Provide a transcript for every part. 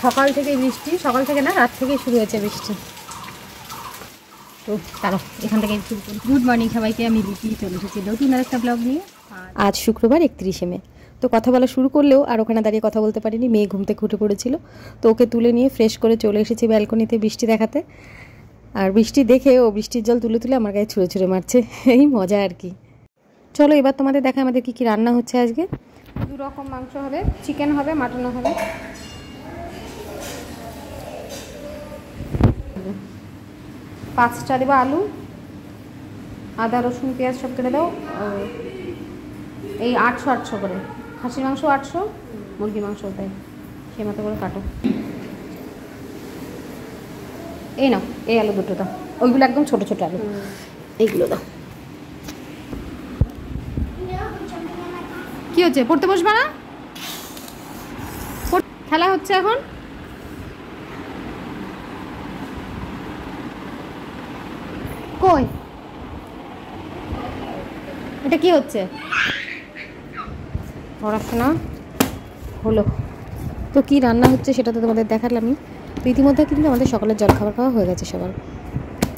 সকাল থেকে বৃষ্টি, সকাল থেকে না রাত থেকেই শুরু হয়েছে বৃষ্টি। তো তারও এখান থেকে শুরু করি। গুড মর্নিং সবাইকে, আমি লিপি চলে এসেছি নতুন আরেকটা ব্লগ নিয়ে। আজ শুক্রবার 31শে মে। তো কথা বলা শুরু করলেও আর ওখানে দাঁড়িয়ে কথা বলতে পারিনি, মেয়ে ঘুম থেকে উঠে পড়েছিল। তো ওকে তুলে নিয়ে ফ্রেশ করে চলে এসেছি ব্যালকনিতে বৃষ্টি দেখাতে। আর বৃষ্টি দেখে ও বৃষ্টির জল তুলে তুলে আমার গায়ে ছুঁড়ে ছুঁড়ে মারছে, এই মজা আর কি। চলো এবার তোমাদের দেখা আমাদের কী কী রান্না হচ্ছে আজকে। 2 রকম মাংস হবে, চিকেন হবে, মাটনও হবে। 5টা দেবো আলু, আদা রসুন পেঁয়াজ সব কেটে দাও। এই 800 করে, খাসির মাংস 800, মুরগি মাংস তাই সেই মতো করে কাটো। এই নাও, এই আলু দুটো দাও, ওইগুলো একদম ছোটো ছোটো আলু, এইগুলো দাও। কি হচ্ছে, পড়তে বসবা না? খেলা হচ্ছে এখন। কই এটা কি হচ্ছে? পড়াশোনা হলো তো কি রান্না হচ্ছে সেটা তো তোমাদের দেখালামই। তো ইতিমধ্যে কিন্তু আমাদের সকালের জলখাবার খাওয়া হয়ে গেছে সবার।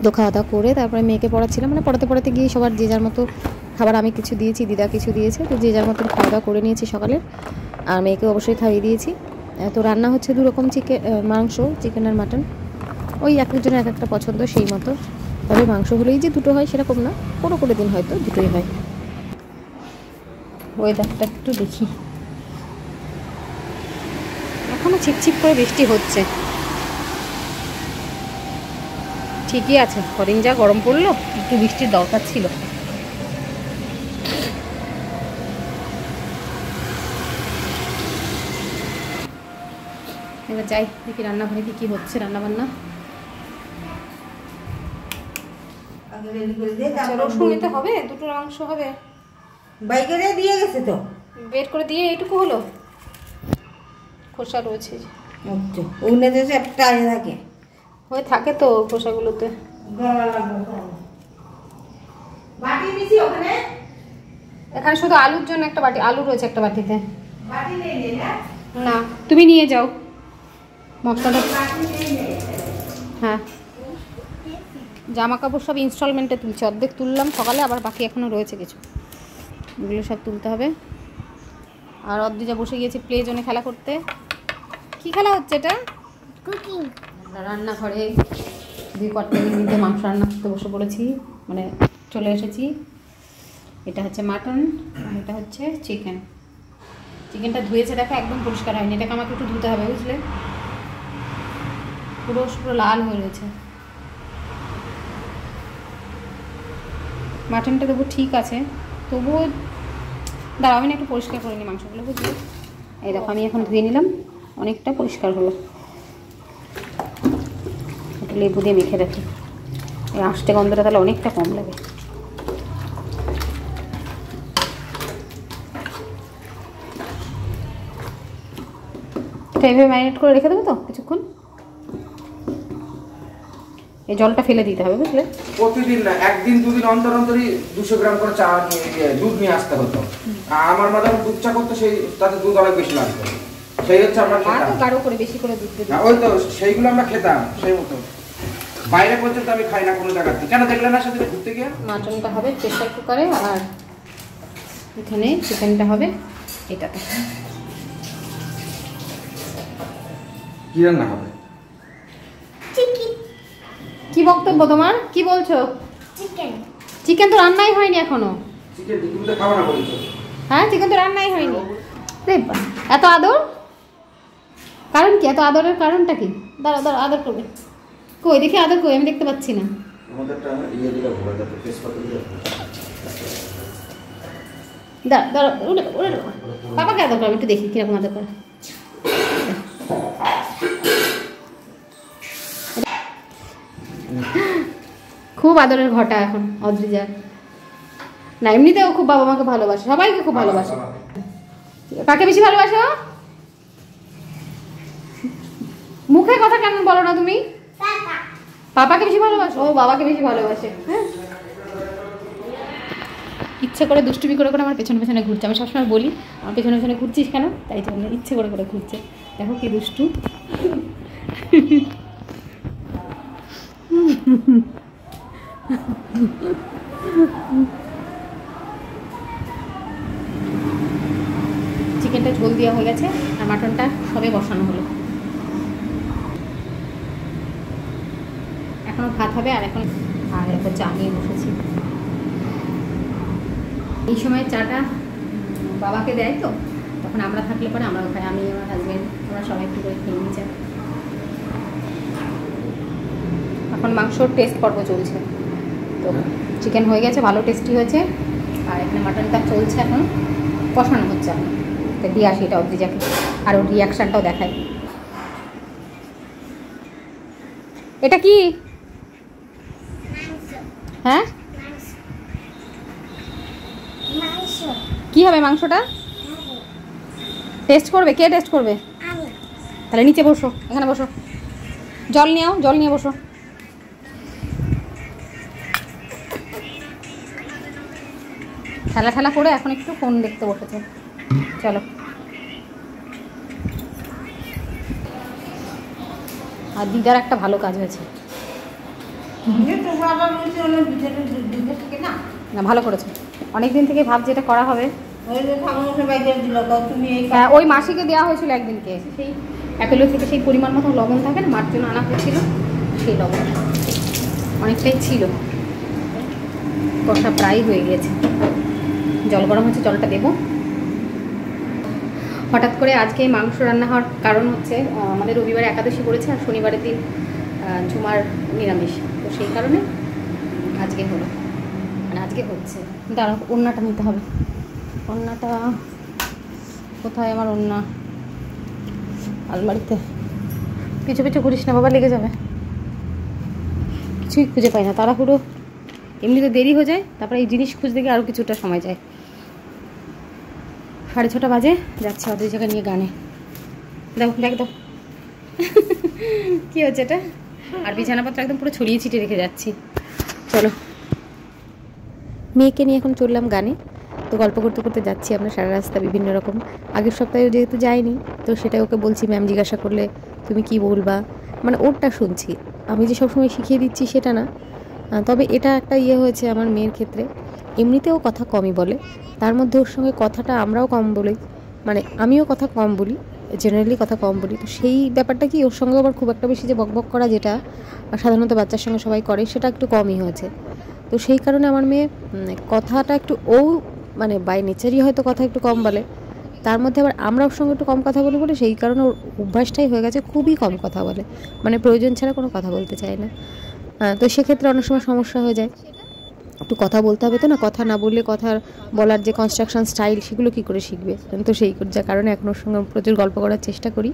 তো খাওয়া দাওয়া করে তারপরে মেয়েকে পড়াচ্ছিলাম, মানে পড়াতে পড়াতে গিয়ে সবার যে যার মতো খাবার, আমি কিছু দিয়েছি, দিদা কিছু দিয়েছে, তো যে যার মতন খাওয়া দাওয়া করে নিয়েছি সকালে। আর মেয়েকে অবশ্যই খাইয়ে দিয়েছি। তো রান্না হচ্ছে 2 রকম মাংস, চিকেন আর মাটন। ওই এক একজনের এক একটা পছন্দ সেই মতো। তবে মাংস হলেই যে 2টো হয় সেরকম না, কোনো কোনো দিন হয়তো 2টোই হয়। ওয়েদারটা একটু দেখি, এখনও ছিপছিপ করে বৃষ্টি হচ্ছে। ঠিকই আছে, কদিন যা গরম পড়লো, একটু বৃষ্টির দরকার ছিল। এবার যাই দেখি রান্নাঘরে কি হচ্ছে রান্নাবান্না। রসুন নিতে হবে, 2টো মাংস হবে। বাইকেরে দিয়ে গেছে তো, বের করে দিয়ে এইটুকু হলো, খোসা রয়েছে। আচ্ছা ওগুলো যে একটা থাকে, হয়ে থাকে তো খোসাগুলোতে। বাটি নিছি ওখানে, এখানে শুধু আলুর জন্য একটা বাটি, আলু রয়েছে একটা বাটিতে। বাটি নেই না? না তুমি নিয়ে যাও মশলাটা। হ্যাঁ, জামা কাপড় সব ইনস্টলমেন্টে তুলছি, অর্ধেক তুললাম সকালে, আবার বাকি এখনও রয়েছে কিছু, এগুলো সব তুলতে হবে। আর অদ্রিজা বসে গিয়েছে প্লে জোনে খেলা করতে। কি খেলা হচ্ছে এটা? কুকিং। রান্নাঘরে 2 কট্টাকে মাংস রান্না করতে বসে পড়েছি, মানে চলে এসেছি। এটা হচ্ছে মাটন আর এটা হচ্ছে চিকেন। চিকেনটা ধুয়েছে দেখো, একদম পরিষ্কার হয়নি, এটাকে আমাকে একটু ধুতে হবে বুঝলে, পুরো লাল হয়ে রয়েছে। মাটনটা তবু ঠিক আছে, তবুও দাঁড়াও আমি না একটু পরিষ্কার করে নিই মাংসগুলো বুঝলি। এই দেখো আমি এখন ধুয়ে নিলাম, অনেকটা পরিষ্কার হলো। একটু লেবু দিয়ে মেখে রাখি, এই আঁশটে গন্ধটা তাহলে অনেকটা কম লাগে। এটা এইভাবে ম্যারিনেট করে রেখে দেবো তো কিছুক্ষণ। এই জলটা ফেলে দিতে হবে বুঝলে। প্রতিদিন না, একদিন 2 দিন অন্তর অন্তরই 200 গ্রাম করে চা নিয়ে দুধ নিয়ে আসতে হতো। আমার মাদার দুধ চা করতে, সেই তাতে দুধ অনেক বেশি লাগতো, সেই হচ্ছে আমরা খেতাম। তো গাঢ় করে বেশি করে দুধ দিই, ওই তো সেইগুলো আমরা খেতাম সেই মতো। বাইরে পর্যন্ত আমি খাই না কোনো জায়গাতে। কেন দেখলে না সেদিন ঘুরতে গিয়ে? মাটনটা হবে প্রেসার কুকারে, আর এখানে চিকেনটা হবে এটাতে। কি রান্না হবে? কি বক্তব্য তোমার, কি বলছো? চিকেন তো রান্নাই হয়নি এখনো। চিকেন তুমি তো খাওয়া না বলেছো। হ্যাঁ চিকেন তো রান্নাই হয়নি। এত আদর, কারণ কি? এত আদরের কারণটা কি? দাঁড়া দাঁড়া, আদর করবে কই দেখি, আদর কই আমি দেখতে পাচ্ছি না। দাঁড়া দাঁড়া, উঠে উঠে বাবাকে আদর করো, একটু দেখি কিরকম আদর করে। খুব আদরের ঘটা এখন অদ্রিজা। না এমনিতেও খুব বাবা মাকে ভালোবাসে, সবাইকে খুব ভালোবাসে। কাকে বেশি ভালোবাসো? মুখে কথা কেন বলো না তুমি? পাপাকে বেশি ভালোবাসো? ও বাবাকে বেশি ভালোবাসে। হ্যাঁ ইচ্ছে করে দুষ্টুমি করে করে আমার পেছনে পেছনে ঘুরছে। আমি সবসময় বলি আমার পেছনে পেছনে ঘুরছিস কেন, তাই জন্য ইচ্ছে করে করে ঘুরছে। দেখো কি দুষ্টু। চিকেনটা ঝোল দেওয়া হয়ে গেছে আর মাটনটা সবে বসানো হলো। এখনো ভাত হবে আর এখন চা নিয়ে বসেছি। এই সময় চাটা বাবাকে দেয় তো, তখন আমরা থাকলে পরে আমরাও খাই, আমি আমার হাজব্যান্ড আমরা সবাই একটু করে খেয়ে নিই চা। এখন মাংসর টেস্ট পর্ব চলছে, তো চিকেন হয়ে গেছে, ভালো টেস্টি হয়েছে, আর এখানে মাটনটা চলছে, এখন কষানো হচ্ছে। এখন তো দিয়ে আসি এটা অদ্রিজাকে, আর ওর রিয়াকশানটাও দেখায়। এটা কি? হ্যাঁ কি হবে মাংসটা? টেস্ট করবে? কে টেস্ট করবে? তাহলে নিচে বসো, এখানে বসো, জল নিয়ে আও, জল নিয়ে বসো। খেলা ঠেলা করে এখন একটু ফোন দেখতে বসেছে। চলো আর দিদার একটা ভালো কাজ হয়েছে। না ভালো করেছো, অনেকদিন থেকে ভাবছি এটা করা হবে। ওই মাসিকে দেওয়া হয়েছিল একদিনকে, সেই অ্যাপেলো থেকে সেই পরিমাণ মতো লবণ থাকে না, মার জন্য আনা হয়েছিল, সেই লবণ অনেকটাই ছিল। কষা প্রায় হয়ে গিয়েছে, জল গরম হচ্ছে, জলটা দেবো। হঠাৎ করে আজকে মাংস রান্না হওয়ার কারণ হচ্ছে আমাদের রবিবারে একাদশী পড়েছে আর শনিবারের দিন ঝুমার নিরামিষ, তো সেই কারণে আজকে হলো, মানে আজকে হচ্ছে। কিন্তু আর ওড়নাটা নিতে হবে। ওড়নাটা কোথায় আমার ওড়না? আলমারিতে। পিছু পিছু ঘুরিস না বাবা, লেগে যাবে। কিছুই খুঁজে পাই না, তাড়াহুড়ো এমনিতে দেরি হয়ে যায়, তারপরে এই জিনিস খুঁজতে গিয়ে আরও কিছুটা সময় যায়। 6:30 বাজে, যাচ্ছে ওদের জায়গায় নিয়ে গানে। দাও দেখ দাও কী হচ্ছে এটা। আর বিছানাপত্র একদম পুরো ছড়িয়ে ছিটিয়ে রেখে যাচ্ছি। চলো, মেয়েকে নিয়ে এখন চললাম গানে, তো গল্প করতে করতে যাচ্ছি আমরা সারা রাস্তা বিভিন্ন রকম। আগের সপ্তাহে যেহেতু যাইনি, তো সেটাই ওকে বলছি, ম্যাম জিজ্ঞাসা করলে তুমি কি বলবা, মানে ওরটা শুনছি, আমি যে সবসময় শিখিয়ে দিচ্ছি সেটা না। তবে এটা একটা ইয়ে হয়েছে আমার মেয়ের ক্ষেত্রে, এমনিতেও কথা কমই বলে, তার মধ্যে ওর সঙ্গে কথাটা আমরাও কম বলি, মানে আমিও কথা কম বলি, জেনারেলি কথা কম বলি। তো সেই ব্যাপারটা কি ওর সঙ্গে আবার খুব একটা বেশি যে বকবক করা, যেটা সাধারণত বাচ্চার সঙ্গে সবাই করে, সেটা একটু কমই হয়েছে। তো সেই কারণে আমার মেয়ে কথাটা একটু, ও মানে বাই নেচারই হয়তো কথা একটু কম বলে, তার মধ্যে আবার আমরা ওর সঙ্গে একটু কম কথা বলি বলে সেই কারণে ওর অভ্যাসটাই হয়ে গেছে খুবই কম কথা বলে, মানে প্রয়োজন ছাড়া কোনো কথা বলতে চায় না। তো সেক্ষেত্রে অনেক সময় সমস্যা হয়ে যায়, একটু কথা বলতে হবে তো না, কথা না বললে কথা বলার যে কনস্ট্রাকশন স্টাইল সেগুলো কী করে শিখবে। তো সেই যার কারণে এখন ওর সঙ্গে প্রচুর গল্প করার চেষ্টা করি।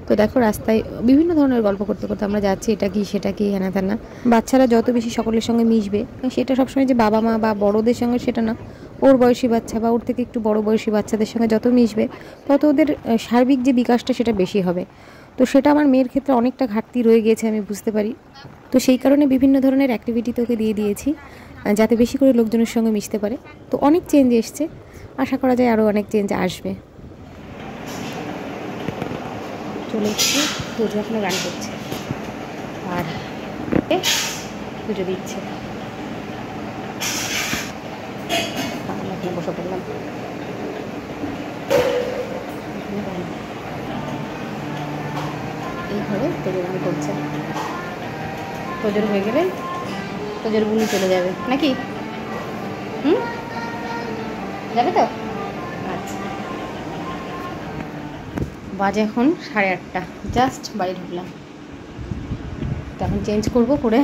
তো দেখো রাস্তায় বিভিন্ন ধরনের গল্প করতে করতে আমরা যাচ্ছি, এটা কি সেটা কি হেনা তেনা। বাচ্চারা যত বেশি সকলের সঙ্গে মিশবে, সেটা সবসময় যে বাবা মা বা বড়োদের সঙ্গে সেটা না, ওর বয়সী বাচ্চা বা ওর থেকে একটু বড় বয়সী বাচ্চাদের সঙ্গে যত মিশবে তত ওদের সার্বিক যে বিকাশটা সেটা বেশি হবে। তো সেটা আমার মেয়ের ক্ষেত্রে অনেকটা ঘাটতি রয়ে গিয়েছে, আমি বুঝতে পারি। তো সেই কারণে বিভিন্ন ধরনের অ্যাক্টিভিটি তোকে দিয়ে দিয়েছি, যাতে বেশি করে লোকজনের সঙ্গে মিশতে পারে। তো অনেক চেঞ্জ এসছে, আশা করা যায় আরও অনেক চেঞ্জ আসবে। চলে এসেছি, পুজো এখনো গান করছে আর পুজো দিচ্ছে। এখানে বসে পড়লাম, এই ঘরে পুজো গান করছে। পুজোর হয়ে গেলে তোজোর বুনি চলে যাবে নাকি? যাবে তো? আচ্ছা, বাজে এখন 8:30, জাস্ট বাড়ি ঢুকলাম। তখন চেঞ্জ করবো, করে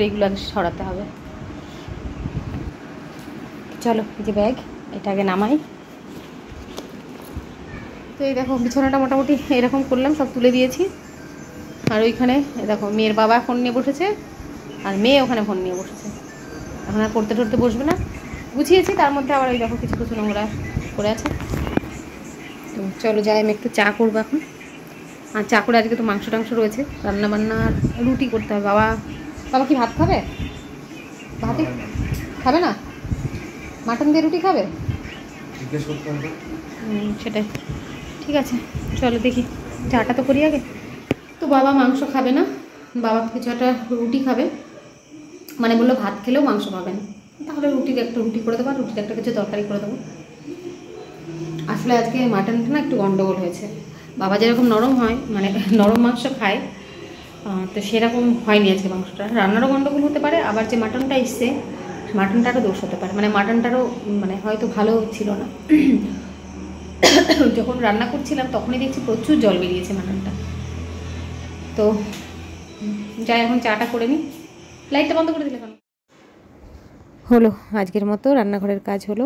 রেগুলার সরাতে হবে। চলো, যে ব্যাগ এটা আগে নামাই। তো এই দেখো বিছানাটা মোটামুটি এরকম করলাম, সব তুলে দিয়েছি। আর ওইখানে দেখো মেয়ের বাবা ফোন নিয়ে বসেছে, আর মেয়ে ওখানে ফোন নিয়ে বসেছে। এখন আর পড়তে টড়তে বসবে না, গুছিয়েছি, তার মধ্যে আবার ওই দেখো কিছু কিছু নোংরা করে আছে। তো চলো যাই, আমি একটু চা করবো এখন। আর চা করে আজকে তো মাংস টাংস রয়েছে, রান্নাবান্না, রুটি করতে হবে। বাবা কি ভাত খাবে? ভাতই খাবে না, মাটন দিয়ে রুটি খাবে? সেটাই ঠিক আছে চলো দেখি, চাটা তো করি আগে। তো বাবা মাংস খাবে না, বাবা কিছু একটা রুটি খাবে, মানে বললো ভাত খেলেও মাংস খাবে না, তাহলে একটা রুটি করে দেবো আর রুটিতে একটা কিছু তরকারি করে দেবো। আসলে আজকে মাটনটা না একটু গন্ডগোল হয়েছে, বাবা যেরকম নরম হয় মানে নরম মাংস খায়, তো সেরকম হয়নি আজকে মাংসটা। রান্নারও গন্ডগোল হতে পারে, আবার যে মাটনটা এসছে মাটনটারও দোষ হতে পারে, মানে মাটনটারও মানে হয়তো ভালো ছিল না। যখন রান্না করছিলাম তখনই দেখছি প্রচুর জল বেরিয়েছে মাটনটা। তো যাই এখন চাটা করে নিই। লাইটটা বন্ধ করে দিলে কেন? হলো আজকের মতো রান্নাঘরের কাজ হলো।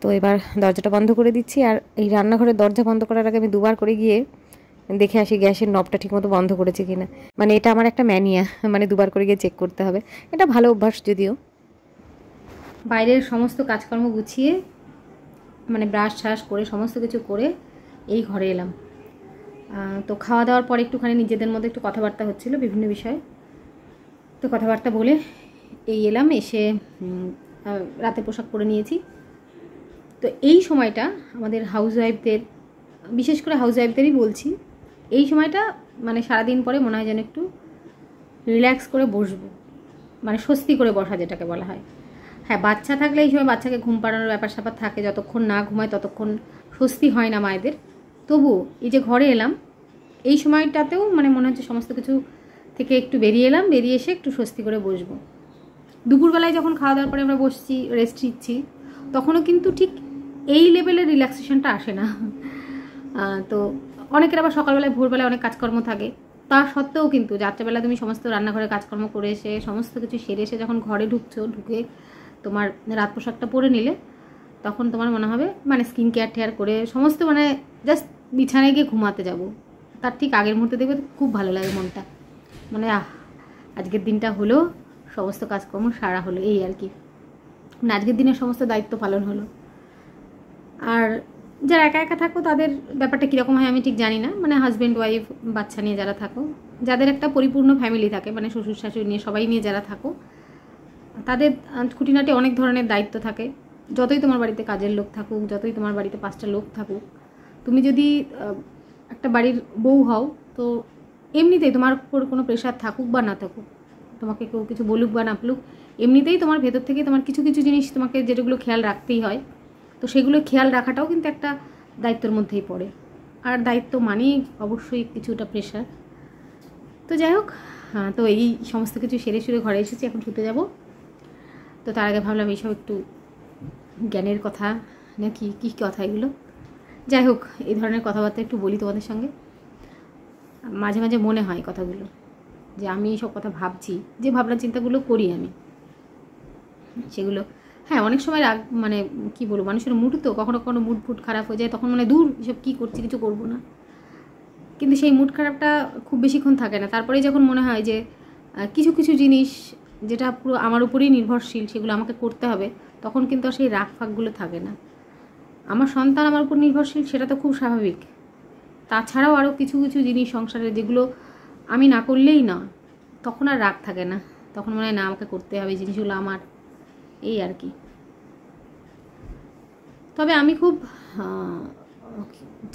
তো এবার দরজাটা বন্ধ করে দিচ্ছি। আর এই রান্নাঘরের দরজা বন্ধ করার আগে আমি দুবার করে গিয়ে দেখে আসি গ্যাসের নবটা ঠিকমতো বন্ধ করেছে কিনা। মানে এটা আমার একটা ম্যানিয়া, মানে দুবার করে গিয়ে চেক করতে হবে। এটা ভালো অভ্যাস যদিও। বাইরের সমস্ত কাজকর্ম গুছিয়ে মানে ব্রাশ ট্রাশ করে সমস্ত কিছু করে এই ঘরে এলাম। তো খাওয়া দাওয়ার পর একটুখানি নিজেদের মধ্যে একটু কথাবার্তা হচ্ছিল বিভিন্ন বিষয়ে, তো কথাবার্তা বলে এই এলাম। এসে রাতে পোশাক পরে নিয়েছি। তো এই সময়টা আমাদের হাউসওয়াইফদের, বিশেষ করে হাউসওয়াইফদেরই বলছি, এই সময়টা মানে সারাদিন পরে মনে হয় যেন একটু রিল্যাক্স করে বসবো, মানে স্বস্তি করে বসা যেটাকে বলা হয়। হ্যাঁ, বাচ্চা থাকলে এই সময় বাচ্চাকে ঘুম পাড়ানোর ব্যাপার স্যাপার থাকে, যতক্ষণ না ঘুমায় ততক্ষণ স্বস্তি হয় না মায়েদের। তবু এই যে ঘরে এলাম এই সময়টাতেও মানে মনে হচ্ছে সমস্ত কিছু থেকে একটু বেরিয়ে এলাম, বেরিয়ে এসে একটু স্বস্তি করে বসবো। দুপুরবেলায় যখন খাওয়া দাওয়ার পরে আমরা বসছি, রেস্ট নিচ্ছি, তখনও কিন্তু ঠিক এই লেভেলের রিল্যাক্সেশনটা আসে না। তো অনেকের আবার সকালবেলায় ভোরবেলায় অনেক কাজকর্ম থাকে, তা সত্ত্বেও কিন্তু রাত্রেবেলা তুমি সমস্ত রান্নাঘরে কাজকর্ম করে এসে সমস্ত কিছু সেরে এসে যখন ঘরে ঢুকছো, ঢুকে তোমার রাত পোশাকটা পরে নিলে তখন তোমার মনে হবে মানে স্কিন কেয়ার টেয়ার করে সমস্ত মানে জাস্ট বিছানায় গিয়ে ঘুমাতে যাব, তার ঠিক আগের মুহূর্তে দেখবে খুব ভালো লাগে মনটা, মানে আজকের দিনটা হলো, সমস্ত কাজকর্ম সারা হলো, এই আর কি। মানে আজকের দিনের সমস্ত দায়িত্ব পালন হলো। আর যারা একা একা থাকো তাদের ব্যাপারটা কীরকম হয় আমি ঠিক জানি না, মানে হাজব্যান্ড ওয়াইফ বাচ্চা নিয়ে যারা থাকো, যাদের একটা পরিপূর্ণ ফ্যামিলি থাকে, মানে শ্বশুর শাশুড়ি নিয়ে সবাই নিয়ে যারা থাকো, তাদের খুঁটিনাটি অনেক ধরনের দায়িত্ব থাকে। যতই তোমার বাড়িতে কাজের লোক থাকুক, যতই তোমার বাড়িতে 5টা লোক থাকুক, তুমি যদি একটা বাড়ির বউ হও, তো এমনিতেই তোমার উপর কোনো প্রেশার থাকুক বা না থাকুক, তোমাকে কেউ কিছু বলুক বা না বলুক, এমনিতেই তোমার ভেতর থেকে তোমার কিছু কিছু জিনিস তোমাকে যেগুলো খেয়াল রাখতেই হয়, তো সেগুলো খেয়াল রাখাটাও কিন্তু একটা দায়িত্বের মধ্যেই পড়ে। আর দায়িত্ব মানেই অবশ্যই কিছুটা প্রেশার। তো যাই হোক, তো এই সমস্ত কিছু সেরে সুরে ঘরে এসেছি, এখন শুতে যাব। তো তার আগে ভাবলাম এইসব একটু জ্ঞানের কথা, না কি কী কথা এগুলো, যাই হোক এই ধরনের কথাবার্তা একটু বলি তোমাদের সঙ্গে। মাঝে মাঝে মনে হয় কথাগুলো যে আমি এইসব কথা ভাবছি, যে ভাবনা চিন্তাগুলো করি আমি, সেগুলো হ্যাঁ অনেক সময় রাগ, মানে কি বলবো, মানুষের মুড তো কখনো কখনো মুড ফুড খারাপ হয়ে যায়, তখন মানে দূর এসব কী করছি, কিছু করবো না। কিন্তু সেই মুড খারাপটা খুব বেশিক্ষণ থাকে না। তারপরেই যখন মনে হয় যে কিছু কিছু জিনিস যেটা পুরো আমার উপরেই নির্ভরশীল, সেগুলো আমাকে করতে হবে, তখন কিন্তু আর সেই রাগ ফাগগুলো থাকে না। আমার সন্তান আমার উপর নির্ভরশীল, সেটা তো খুব স্বাভাবিক। তাছাড়াও আরও কিছু কিছু জিনিস সংসারে যেগুলো আমি না করলেই না, তখন আর রাগ থাকে না, তখন মনে হয় না আমাকে করতে হবে, জিনিসগুলো আমার, এই আর কি। তবে আমি খুব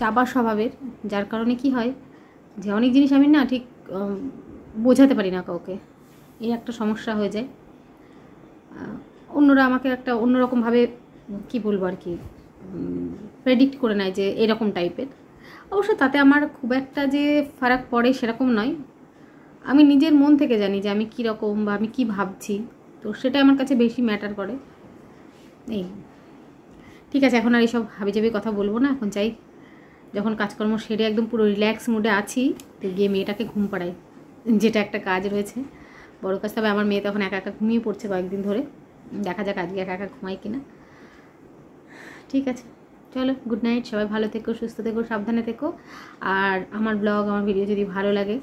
চাবার স্বভাবের, যার কারণে কি হয় যে অনেক জিনিস আমি না ঠিক বোঝাতে পারি না কাউকে, এই একটা সমস্যা হয়ে যায়। অন্যরা আমাকে একটা অন্যরকমভাবে কি বলবো আর কি প্রেডিক্ট করে নেয় যে এরকম টাইপের। অবশ্য তাতে আমার খুব একটা যে ফারাক পড়ে সেরকম নয়, আমি নিজের মন থেকে জানি যে আমি কীরকম বা আমি কী ভাবছি, তো সেটা আমার কাছে বেশি ম্যাটার করে। এই ঠিক আছে, এখন আর এইসব হাবিজাবি কথা বলবো না, এখন চাই যখন কাজকর্ম সেরে একদম পুরো রিল্যাক্স মুডে আছি, তো গিয়ে মেয়েটাকে ঘুম পাড়াই, যেটা একটা কাজ রয়েছে বড় কাজ। তবে আমার মেয়ে তখন একা একা ঘুমিয়ে পড়ছে কয়েকদিন ধরে, দেখা যাক আজকে একা একা ঘুমাই কিনা। ঠিক আছে, চলো গুড নাইট, সবাই ভালো থেকো, সুস্থ থেকো, সাবধানে থেকো। আর আমার ব্লগ, আমার ভিডিও যদি ভালো লাগে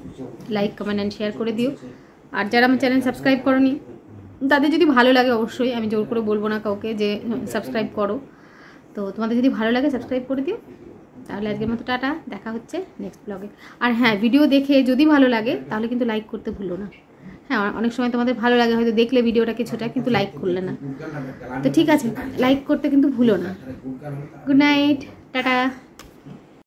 লাইক কমেন্ট অ্যান্ড শেয়ার করে দিও। আর যারা আমার চ্যানেল সাবস্ক্রাইব করোনি তাদের যদি ভালো লাগে, অবশ্যই আমি জোর করে বলবো না কাউকে যে সাবস্ক্রাইব করো, তো তোমাদের যদি ভালো লাগে সাবস্ক্রাইব করে দিও। তাহলে আজকের মতো টাটা, দেখা হচ্ছে নেক্সট ব্লগে। আর হ্যাঁ, ভিডিও দেখে যদি ভালো লাগে তাহলে কিন্তু লাইক করতে ভুলো না। হ্যাঁ, অনেক সময় তোমাদের ভালো লাগে হয়তো দেখলে ভিডিওটা কিছুটা, কিন্তু লাইক করলে না, তো ঠিক আছে লাইক করতে কিন্তু ভুলো না। Good night, tata.